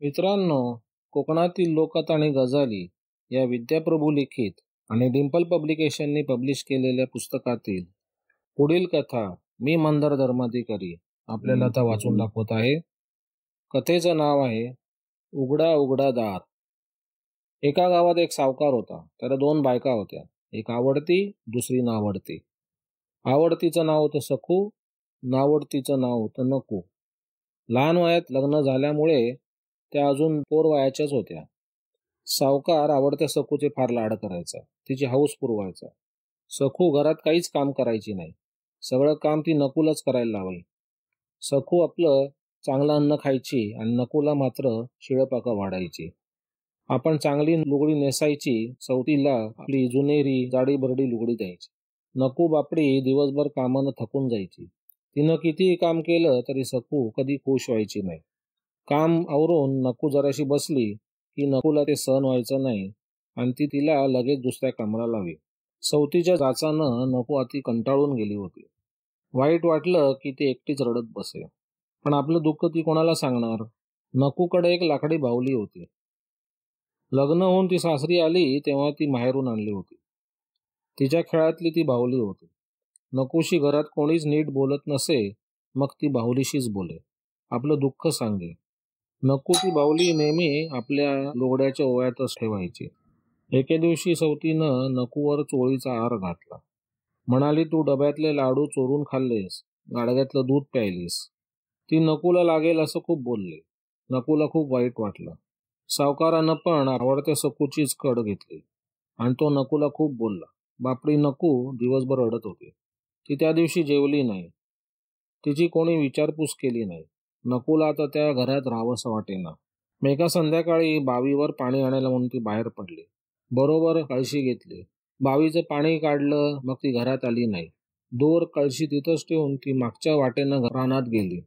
मित्रांनो, कोकणातील लोककथा आणि गझाली या विद्याप्रभू लिखित आणि डिंपल पब्लिकेशननी पब्लिश केलेल्या पुस्तकातील पुढील कथा मी मंदार धर्माधिकारी आपल्याला आता वाचून दाखवत आहे. कथेचं नाव आहे उघडा उघडा दार. एका गावात एक सावकार होता. त्याला 2 बायका होत्या. एक आवडती, दुसरी नावडती. आवडतीचं नाव होतं सखू, नावडतीचं नाव होतं नकू. लहान वयात लग्न झाल्यामुळे त्या अजून पोरवयाच्याच होत्या. सावकार आवडत्या सखूचे फार लाड करायचा, तिची हौस पुरवायचा. सखू घरात काहीच काम करायची नाही. सगळं काम ती नकूलाच करायला लावाई. सखू आपलं चांगलं अन्न खायची आणि नकूला मात्र शिळपाका वाढायची. आपण चांगली लुगडी नेसायची, सवतीला आपली जुनेरी जाडी बरडी लुगडी द्यायची. नकू बापडी दिवसभर कामानं थकून जायची. तिनं कितीही काम केलं तरी सखू कधी खुश व्हायची नाही. काम आवरून नकू जराशी बसली की नकूला ते सहन व्हायचं नाही आणि ती तिला लगेच दुसऱ्या कामाला लावी. सवतीच्या जाचानं नकू अति कंटाळून गेली होती. वाईट वाटलं की ती एकटीच रडत बसे. पण आपलं दुःख ती कोणाला सांगणार? नकूकडे एक लाकडी बाहुली होती. लग्न होऊन ती सासरी आली तेव्हा ती माहेरून आणली होती. तिच्या खेळातली ती बाहुली होती. नकूशी घरात कोणीच नीट बोलत नसे, मग ती बाहुलीशीच बोले, आपलं दुःख सांगे. नकू ती बाहुली नेहमी आपल्या लोगड्याच्या ओव्यातच ठेवायची. एके दिवशी सवतीनं नकूवर चोळीचा आर घातला. म्हणाली, तू डब्यातले लाडू चोरून खाल्लेस, गाडग्यातलं दूध प्यायलीस. ती नकूला लागेल असं खूप बोलले. नकूला खूप वाईट वाटलं. सावकारानं पण आवडत्या सखूचीच कड घेतली आणि तो नकूला खूप बोलला. बापडी नकू दिवसभर रडत होती. ती त्या दिवशी जेवली नाही. तिची कोणी विचारपूस केली नाही. नकूला आता त्या घरात राहावंसं वाटेना. एका संध्याकाळी बावीवर पाणी आणायला म्हणून ती बाहेर पडली. बरोबर कळशी घेतली. बावीचं पाणी काढलं, मग ती घरात आली नाही. दूर कळशी तिथंच ठेवून ती मागच्या वाटेनं रानात गेली.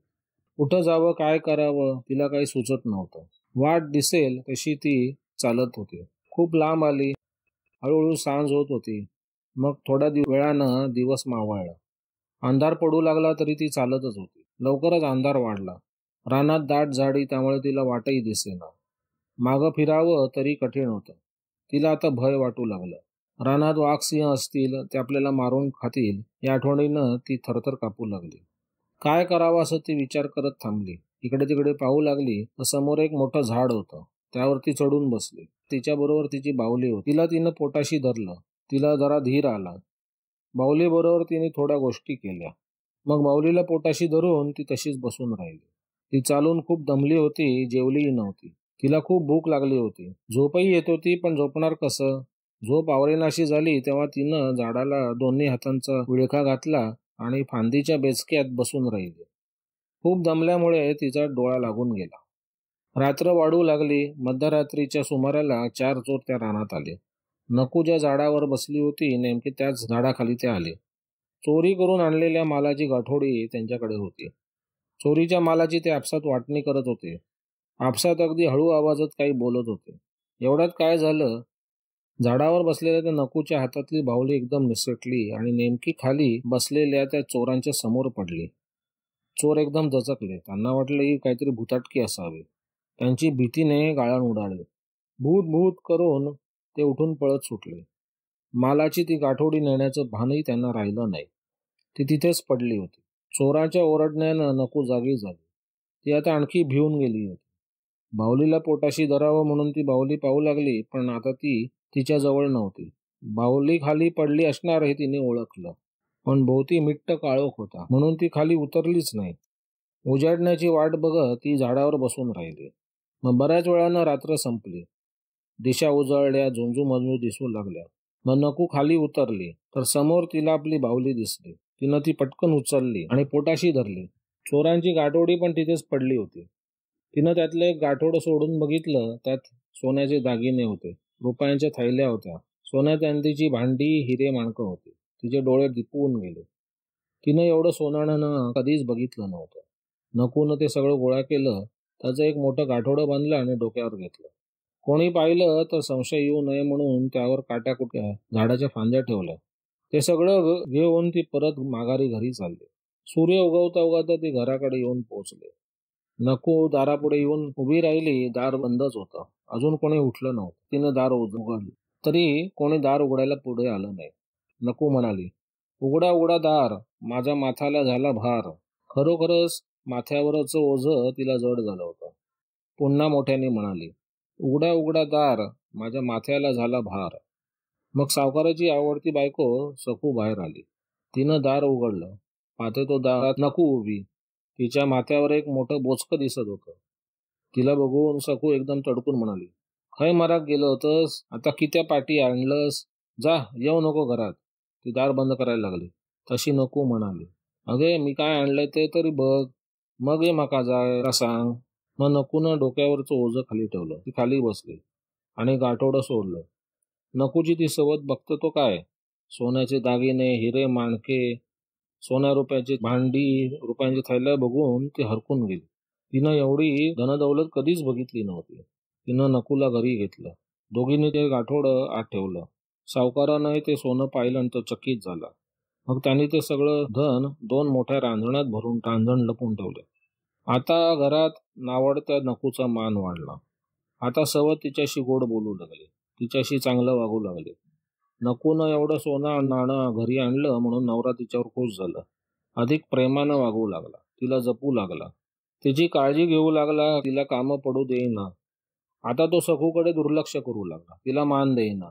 कुठं जावं, काय करावं तिला काही सुचत नव्हतं. वाट दिसेल तशी ती चालत होती. खूप लांब आली. हळूहळू सांज होत होती. मग थोड्या वेळानं दिवस मावळला. अंधार पडू लागला तरी ती चालतच होती. लवकरच अंधार वाढला. रानात दाट झाडी, त्यामुळे तिला वाटही दिसेना. मागं फिरावं तरी कठीण होतं. तिला आता भय वाटू लागलं. रानात वाघ सिंह असतील, ते आपल्याला मारून खातील या आठवणीनं ती थरथर कापू लागली. काय करावं असं ती विचार करत थांबली. इकडे तिकडे पाहू लागली तर समोर एक मोठं झाड होतं. त्यावरती चढून बसली. तिच्याबरोबर तिची बाहुली होती. तिला तिनं पोटाशी धरलं. तिला जरा धीर आला. बाहुलीबरोबर तिने थोड्या गोष्टी केल्या. मग बाहुलीला पोटाशी धरून ती तशीच बसून राहिली. ती चालून खूप दमली होती, जेवलीही नव्हती. तिला खूप भूक लागली होती. झोपही येत होती, पण झोपणार कसं? झोप आवरेनाशी झाली तेव्हा तिनं झाडाला दोन्ही हातांचा विळखा घातला आणि फांदीच्या बेचक्यात बसून राहिली. खूप दमल्यामुळे तिचा डोळा लागून गेला. रात्र वाढू लागली. मध्यरात्रीच्या सुमाराला 4 चोर त्या रानात आले. नकू ज्या झाडावर बसली होती, नेमकी त्याच झाडाखाली ते आले. चोरी करून आणलेल्या मालाची गाठोडी त्यांच्याकडे होती. चोरीच्या मालाची ते आपसात वाटणी करत होते. आपसात अगदी हळू आवाजात काही बोलत होते. एवढ्यात काय झालं, झाडावर बसलेल्या त्या नकूच्या हातातली बाहुली एकदम निसटली आणि नेमकी खाली बसलेल्या त्या चोरांच्या समोर पडली. चोर एकदम दचकले. त्यांना वाटलं की काहीतरी भुताटकी असावी. त्यांची भीतीने गाळण उडाले. भूत भूत करून ते उठून पळत सुटले. मालाची ती गाठोडी नेण्याचं भानही त्यांना राहिलं नाही. ती तिथेच पडली होती. चोराच्या ओरडण्यानं नकू जागी झाली. ती आता आणखी भिवून गेली होती. बाहुलीला पोटाशी धरावं म्हणून ती बाहुली पाहू लागली, पण आता ती तिच्या जवळ नव्हती. बाहुली खाली पडली असणार हे तिने ओळखलं, पण भोवती मिट्ट काळोख होता म्हणून ती खाली उतरलीच नाही. उजाडण्याची वाट बघत ती झाडावर बसून राहिली. मग बऱ्याच वेळानं रात्र संपली. दिशा उजळल्या, झुंजूमंजू दिसू लागल्या. मग नकू खाली उतरली तर समोर तिला आपली बाहुली दिसली. तिनं ती पटकन उचलली आणि पोटाशी धरली. चोरांची गाठोडी पण तिथेच पडली होती. तिनं त्यातलं एक गाठोडं सोडून बघितलं. त्यात सोन्याचे दागिने होते, रुपयांच्या थैल्या होत्या, सोन्या चांदीची भांडी, हिरे माणकं होती. तिचे डोळे दिपवून गेले. तिनं एवढं सोनानं कधीच बघितलं नव्हतं. नकूनं ते सगळं गोळा केलं. त्याचं एक मोठं गाठोडं बांधलं आणि डोक्यावर घेतलं. कोणी पाहिलं तर संशय येऊ नये म्हणून त्यावर काट्याकुट्या झाडाच्या फांद्या ठेवल्या. ते सगळं घेऊन ती परत माघारी घरी चालली. सूर्य उगवता उगवता ती घराकडे येऊन पोहोचले. नको दारापुढे येऊन उभी राहिली. दार बंदच होतं. अजून कोणी उठलं नव्हतं. तिनं दार उघडलं. तरी कोणी दार उघडायला पुढे आलं नाही. नको म्हणाली, "उघडा उघडा दार, माझ्या माथ्याला झाला भार." खरोखरच माथ्यावरचं ओझं तिला जड झालं होतं. पुन्हा मोठ्याने म्हणाली, "उघडा उघडा दार, माझ्या माथ्याला झाला भार." मग सावकाराची आवडती बायको सखू बाहेर आली. तिनं दार उघडलं. पाहते तो दारात नको उभी. तिच्या माथ्यावर एक मोठं बोचकं दिसत होतं. तिला बघून सखू एकदम तडकून म्हणाली, "खय मराक गेलं होतंस? आता कित्या पाटी आणलंस? जा, येऊ नको घरात." ती दार बंद करायला लागली. तशी नको म्हणाली, "अगे मी काय आणलंय ते तरी बघ, मग ये माका जायला सांग." मग नकूनं डोक्यावरचं ओझं खाली ठेवलं. ती खाली बसली आणि गाठोडं सोडलं. नकूची ती सवत बघतो तो काय, सोन्याचे दागिने, हिरे, माणके, सोन्या रुपयाची भांडी, रुपयांची थैल्या बघून ती हरकून गेली. तिनं एवढी धनदौलत कधीच बघितली नव्हती. तिनं नकूला घरी घेतलं. दोघींनी ते गाठोडं आत ठेवलं. सावकारानं ते सोनं पाहिलं आणि तो चकित झाला. मग त्यांनी ते सगळं धन 2 मोठ्या रांजणात भरून रांजण लपून ठेवले. आता घरात नावडत्या नकूचा मान वाढला. आता सवत तिच्याशी गोड बोलू लागले. तिच्याशी चांगलं वागू लागले. नकूनं एवढं सोनं नाणं घरी आणलं म्हणून नवरा तिच्यावर खुश झाला. अधिक प्रेमानं वागू लागला. तिला जपू लागला. तिची काळजी घेऊ लागला. तिला कामं पडू देईना. आता तो सखूकडे दुर्लक्ष करू लागला. तिला मान देईना.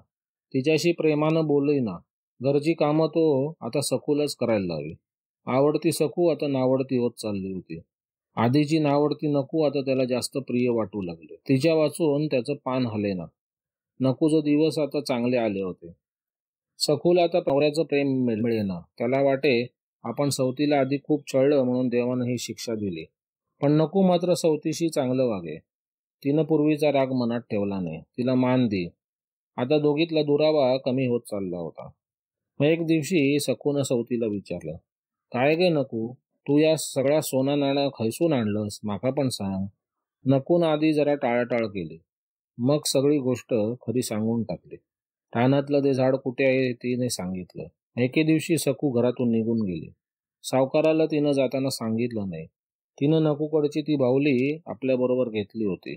तिच्याशी प्रेमानं बोलेना. घरची कामं तो आता सखूलाच करायला लावी. आवडती सखू आता नावडती होत चालली होती. आधीची नावडती नकू आता त्याला जास्त प्रिय वाटू लागले. तिच्या वाचून त्याचं पान हलेना. नकूचे दिवस आता चांगले आले होते. सखूला आता नवऱ्याचं प्रेम मिळेना. त्याला वाटे आपण सवतीला आधी खूप छळलं म्हणून देवानं ही शिक्षा दिली. पण नको मात्र सवतीशी चांगलं वागे. तिनं पूर्वीचा राग मनात ठेवला नाही. तिला मान दे. आता दोघीतला दुरावा कमी होत चालला होता. मग एक दिवशी सखूनं सवतीला विचारलं, "काय गे नकू, तू या सगळ्या सोना नाणं खैसून आणलंस? माका पण सांग." नकून आधी जरा टाळाटाळ केली. मग सगळी गोष्ट खरी सांगून टाकली. रानातलं ते झाड कुठे आहे तिने सांगितलं. एके दिवशी सखू घरातून निघून गेली. सावकाराला तिनं जाताना सांगितलं नाही. तिनं नकूकडची ती बाहुली आपल्याबरोबर घेतली होती.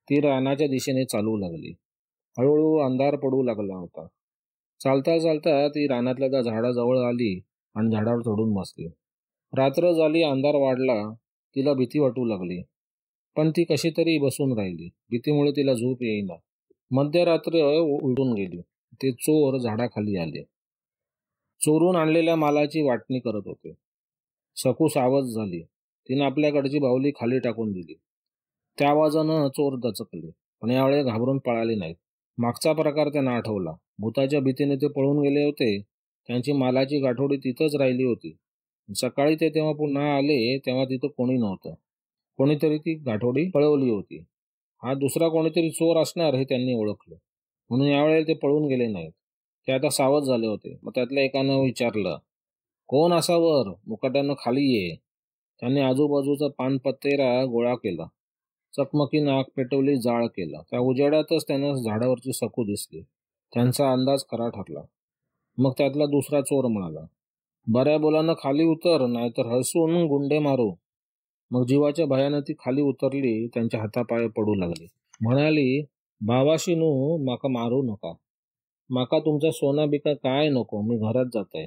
ती रानाच्या दिशेने चालू लागली. हळूहळू अंधार पडू लागला होता. चालता चालता ती रानातल्या त्या झाडाजवळ आली आणि झाडावर चढून बसली. रात्र झाली, अंधार वाढला. तिला भीती वाटू लागली. पण ती कशी तरी बसून राहिली. भीतीमुळे तिला झोप येईना. मध्यरात्र उलटून गेली. ते चोर झाडाखाली आले. चोरून आणलेल्या मालाची वाटणी करत होते. सखू सावध झाली. तिनं आपल्याकडची बाहुली खाली टाकून दिली. त्या आवाजानं चोर दचकले, पण यावेळी घाबरून पळाले नाहीत. मागचा प्रकार त्यांना आठवला. भूताच्या भीतीने ते पळून गेले होते. त्यांची मालाची गाठोडी तिथंच राहिली होती. सकाळी ते तेव्हा पुन्हा आले तेव्हा तिथं कोणी नव्हतं. कोणीतरी ती गाठोडी पळवली होती. हा दुसरा कोणीतरी चोर असणार हे त्यांनी ओळखलं. म्हणून यावेळेला ते पळून गेले नाहीत. ते आता सावध झाले होते. मग त्यातल्या एकानं विचारलं, "कोण असावर? मुकाट्यानं खाली ये." त्यांनी आजूबाजूचा पानपत्तेरा गोळा केला. चकमकीनं आग पेटवली, जाळ केला. त्या उजेडातच त्यांना झाडावरची सखू दिसली. त्यांचा अंदाज खरा ठरला. मग त्यातला दुसरा चोर म्हणाला, "बऱ्या बोलानं खाली उतर, नाहीतर हसून गुंडे मारू." मग जीवाच्या भयानं ती खाली उतरली. त्यांच्या हातापाय पडू लागली. म्हणाली, "भावाशीनू, माका मारू नका. माका तुमचा सोना बिका काय नको. मी घरात जात आहे."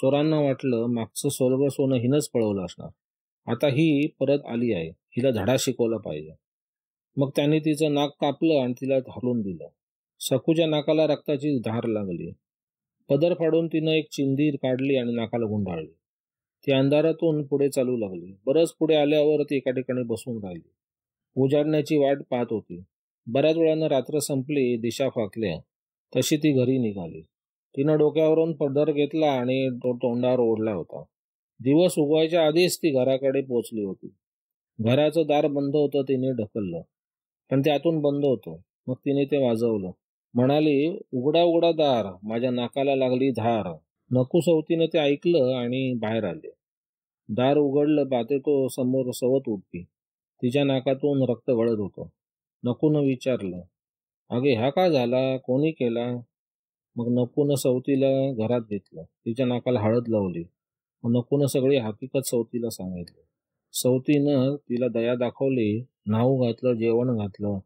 चोरांना वाटलं मागचं सर्व सोनं हिनंच पळवलं असणार. आता ही परत आली आहे. हिला धडा शिकवला पाहिजे. मग त्यांनी तिचं नाक कापलं आणि तिला हलवून दिलं. सखूच्या नाकाला रक्ताची धार लागली. पदर फाडून तिनं एक चिंधी काढली आणि नाकाला गुंडाळली. ती अंधारातून पुढे चालू लागली. बरंच पुढे आल्यावर ती एका ठिकाणी बसून राहिली. उजाडण्याची वाट पाहत होती. बऱ्याच वेळानं रात्र संपली, दिशा फाकल्या. तशी ती घरी निघाली. तिनं डोक्यावरून पदर घेतला आणि तो तोंडावर ओढला होता. दिवस उगवायच्या आधीच ती घराकडे पोचली होती. घराचं दार बंद होतं. तिने ढकललं, पण ते आतून बंद होतं. मग तिने ते वाजवलं. म्हणाली, "उघडा उघडा दार, माझ्या नाकाला लागली धार." नकू सवतीनं ते ऐकलं आणि बाहेर आले. दार उघडलं. पाहते तो समोर सवत उठती. तिच्या नाकातून रक्त गळत होतं. नकूनं विचारलं, "अगे ह्या का झाला? कोणी केला?" मग नकूनं सवतीला घरात घेतलं. तिच्या नाकाला हळद लावली. मग नकूनं सगळी हकीकत सवतीला सांगितली. सवतीनं तिला दया दाखवली, न्हाऊ घातलं, जेवण घातलं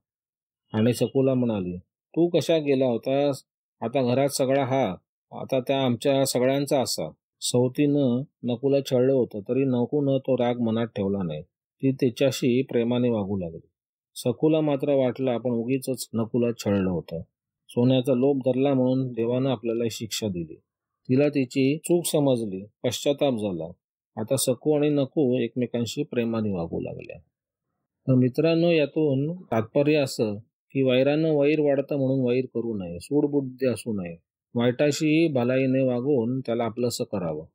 आणि सकूला म्हणाली, तू कशा गेला होतास? आता घरात सगळा हा, आता त्या आमच्या सगळ्यांचा असा. सवतीनं नकुला छळलं होतं, तरी नकुनं तो राग मनात ठेवला नाही. ती तिच्याशी प्रेमाने वागू लागली. सकूला मात्र वाटलं आपण उगीच नकुला छळलं होतं. सोन्याचा लोभ धरला म्हणून देवानं आपल्याला शिक्षा दिली. तिला तिची चूक समजली, पश्चाताप झाला. आता सकू आणि नकू एकमेकांशी प्रेमाने वागू लागल्या. तर मित्रांनो, यातून तात्पर्य असं की वैरानं वैर वाढतं म्हणून वैर करू नये, सूडबुद्धी असू नये, वाईटाशी भलाईने वागून त्याला आपलंसं करावं,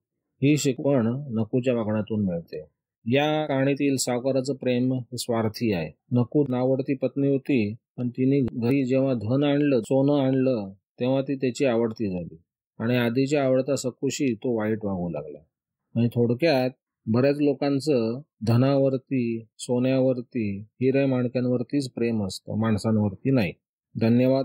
ही शिकवण नकूच्या वागण्यातून मिळते. या कहाणीतील सावकाराचं प्रेम हे स्वार्थी आहे. नकू नावडती पत्नी होती, पण तिने घरी जेव्हा धन आणलं, सोनं आणलं, तेव्हा ती त्याची आवडती झाली आणि आधीच्या आवडता सकूशी तो वाईट वागू लागला. म्हणजे थोडक्यात बऱ्याच लोकांचं धनावरती, सोन्यावरती, हिरे माणक्यांवरतीच प्रेम असतं, माणसांवरती नाही. धन्यवाद.